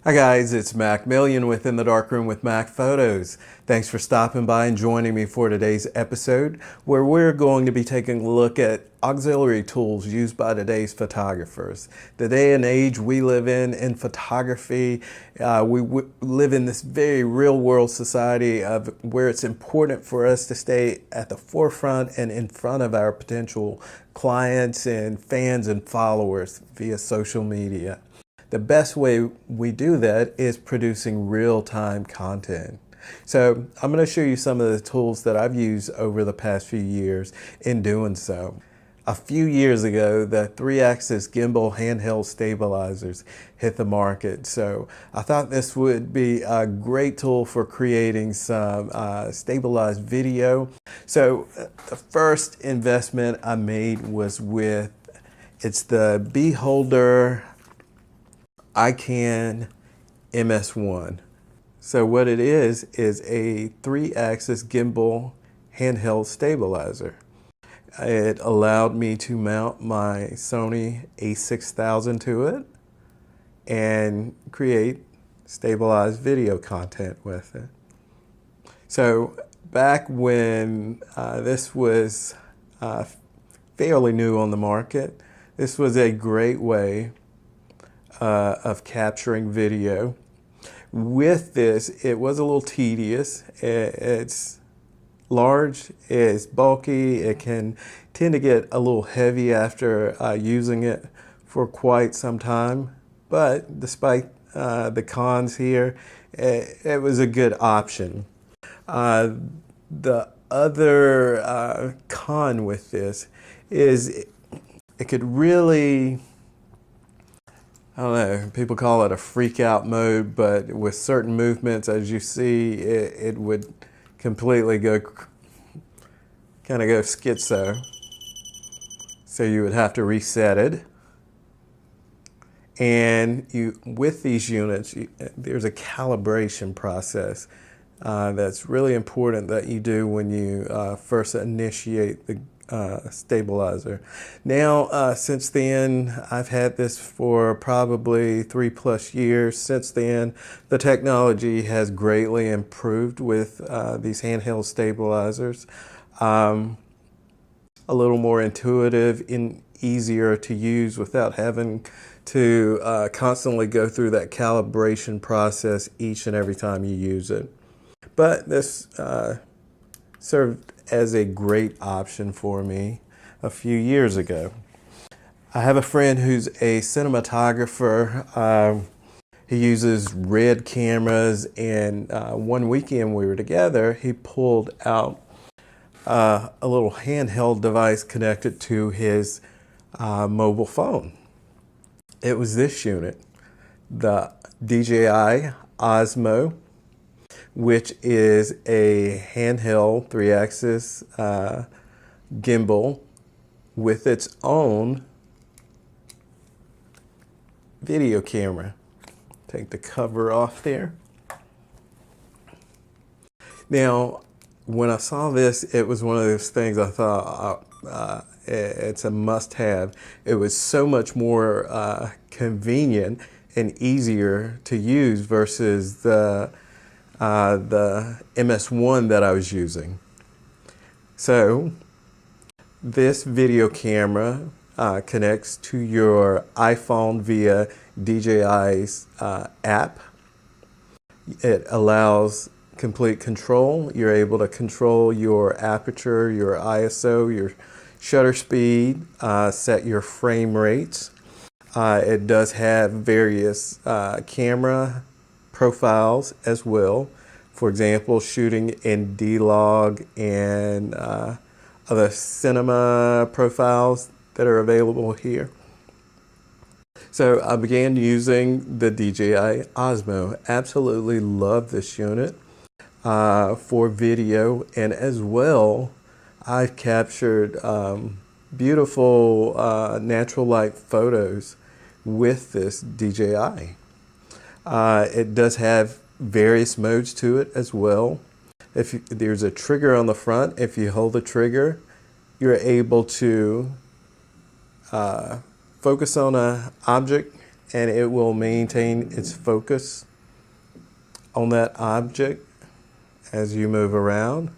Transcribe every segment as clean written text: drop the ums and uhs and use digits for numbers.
Hi guys, it's Mack within the darkroom with Mack Photos. Thanks for stopping by and joining me for today's episode, where we're going to be taking a look at auxiliary tools used by today's photographers. The day and age we live in photography, we live in this very real world society of where it's important for us to stay at the forefront and in front of our potential clients and fans and followers via social media. The best way we do that is producing real-time content. So I'm going to show you some of the tools that I've used over the past few years in doing so. A few years ago, the 3-axis gimbal handheld stabilizers hit the market. So I thought this would be a great tool for creating some stabilized video. So the first investment I made was it's the Beholder IKAN MS-1. So what it is a 3-axis gimbal handheld stabilizer. It allowed me to mount my Sony a6000 to it and create stabilized video content with it. So back when this was fairly new on the market, this was a great way of capturing video. With this, it was a little tedious. It's large, it's bulky, it can tend to get a little heavy after using it for quite some time. But despite the cons here, it was a good option. The other con with this is it could really, I don't know, people call it a freak out mode, but with certain movements, as you see, it would completely go schizo. So you would have to reset it. And with these units, there's a calibration process that's really important that you do when you first initiate the stabilizer. Now, since then, I've had this for probably 3+ years. Since then, the technology has greatly improved with these handheld stabilizers. A little more intuitive and easier to use without having to constantly go through that calibration process each and every time you use it. But this served as a great option for me a few years ago. I have a friend who's a cinematographer. He uses RED cameras, and one weekend we were together, he pulled out a little handheld device connected to his mobile phone. It was this unit, the DJI OSMO, which is a handheld 3-axis gimbal with its own video camera. Take the cover off there. Now, when I saw this, it was one of those things I thought it's a must-have. It was so much more convenient and easier to use versus the MS1 that I was using. So this video camera connects to your iPhone via DJI's app. It allows complete control. You're able to control your aperture, your ISO, your shutter speed, set your frame rates. It does have various camera profiles as well. For example, shooting in D-Log and other cinema profiles that are available here. So I began using the DJI OSMO. Absolutely love this unit for video, and as well, I've captured beautiful natural light photos with this DJI. It does have various modes to it as well. There's a trigger on the front. If you hold the trigger, you're able to focus on an object and it will maintain its focus on that object as you move around.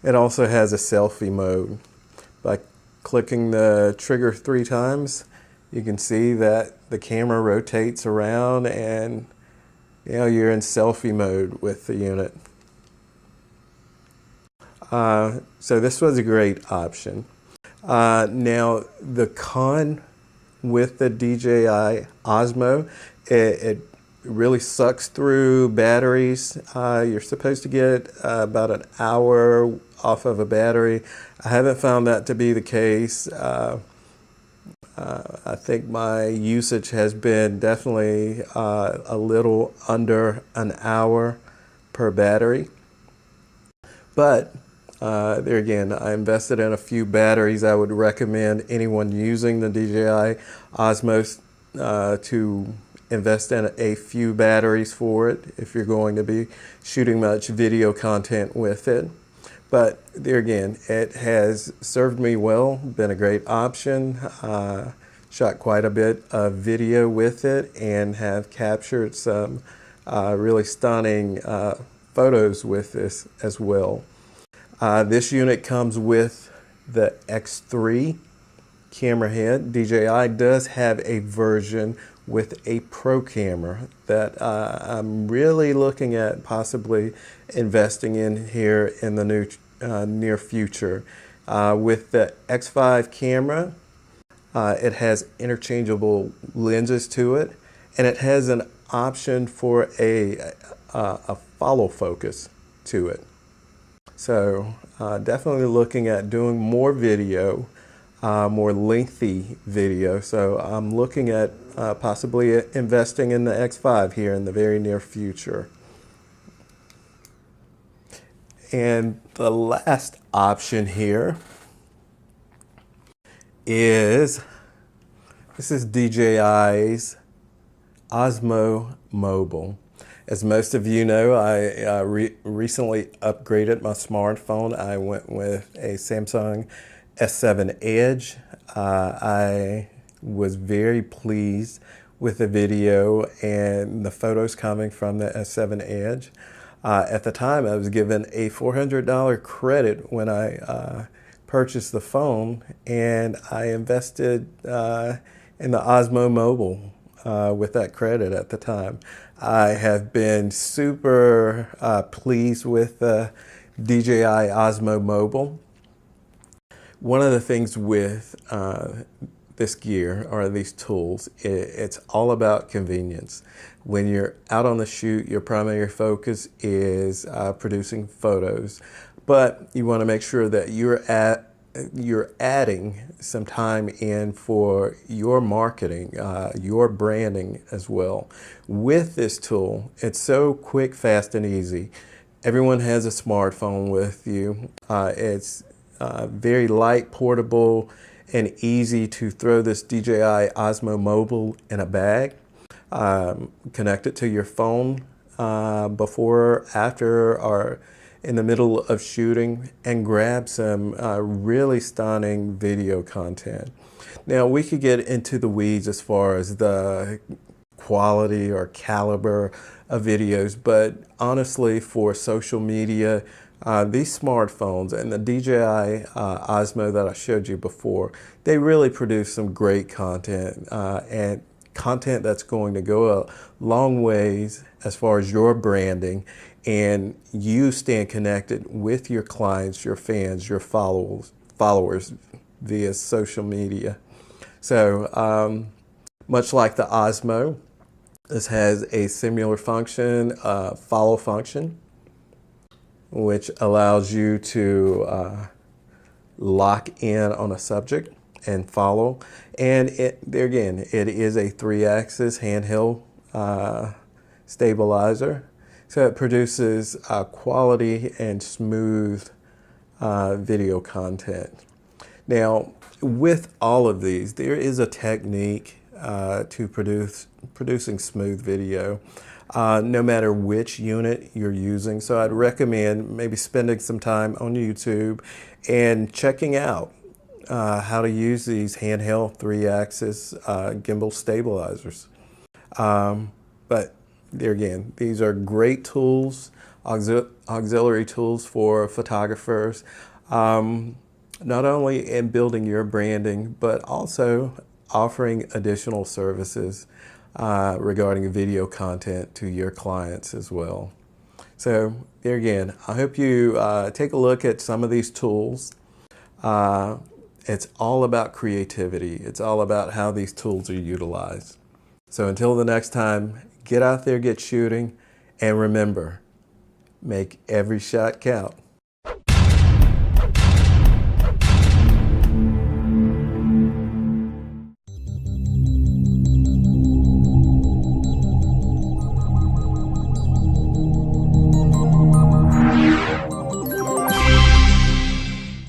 It also has a selfie mode. By clicking the trigger 3 times, you can see that the camera rotates around and you're in selfie mode with the unit. So this was a great option. Now the con with the DJI Osmo, it really sucks through batteries. You're supposed to get about an hour off of a battery. I haven't found that to be the case. I think my usage has been definitely a little under an hour per battery. But there again, I invested in a few batteries. I would recommend anyone using the DJI Osmo to invest in a few batteries for it if you're going to be shooting much video content with it. But there again, it has served me well, been a great option. Shot quite a bit of video with it and have captured some really stunning photos with this as well. This unit comes with the X3 camera head. DJI does have a version with a pro camera that I'm really looking at possibly investing in here in the near future. With the X5 camera, it has interchangeable lenses to it, and it has an option for a follow focus to it. So definitely looking at doing more video, more lengthy video. So I'm looking at possibly investing in the X5 here in the very near future. And the last option here is, this is DJI's OSMO Mobile. As most of you know, I recently upgraded my smartphone. I went with a Samsung S7 Edge. I was very pleased with the video and the photos coming from the S7 Edge. At the time, I was given a $400 credit when I purchased the phone, and I invested in the Osmo Mobile with that credit at the time. I have been super pleased with the DJI Osmo Mobile. One of the things with this gear or these tools, it's all about convenience. When you're out on the shoot, your primary focus is producing photos, but you want to make sure that you're adding some time in for your marketing, your branding as well. With this tool, it's so quick, fast, and easy. Everyone has a smartphone with you. It's very light, portable, and easy to throw this DJI Osmo Mobile in a bag. Connect it to your phone before, after, or in the middle of shooting, and grab some really stunning video content. Now, we could get into the weeds as far as the quality or caliber of videos, but honestly, for social media, these smartphones and the DJI Osmo that I showed you before, they really produce some great content and content that's going to go a long ways as far as your branding and you staying connected with your clients, your fans, your followers via social media. So much like the Osmo, this has a similar function, follow function, which allows you to lock in on a subject and follow. And there again, it is a 3-axis handheld stabilizer. So it produces quality and smooth video content. Now, with all of these, there is a technique to producing smooth video, no matter which unit you're using. So I'd recommend maybe spending some time on YouTube and checking out how to use these handheld 3-axis gimbal stabilizers. But there again, these are great tools, auxiliary tools for photographers, not only in building your branding, but also offering additional services regarding video content to your clients as well. So there again, I hope you take a look at some of these tools. It's all about creativity. It's all about how these tools are utilized. So until the next time, get out there, get shooting, and remember, make every shot count.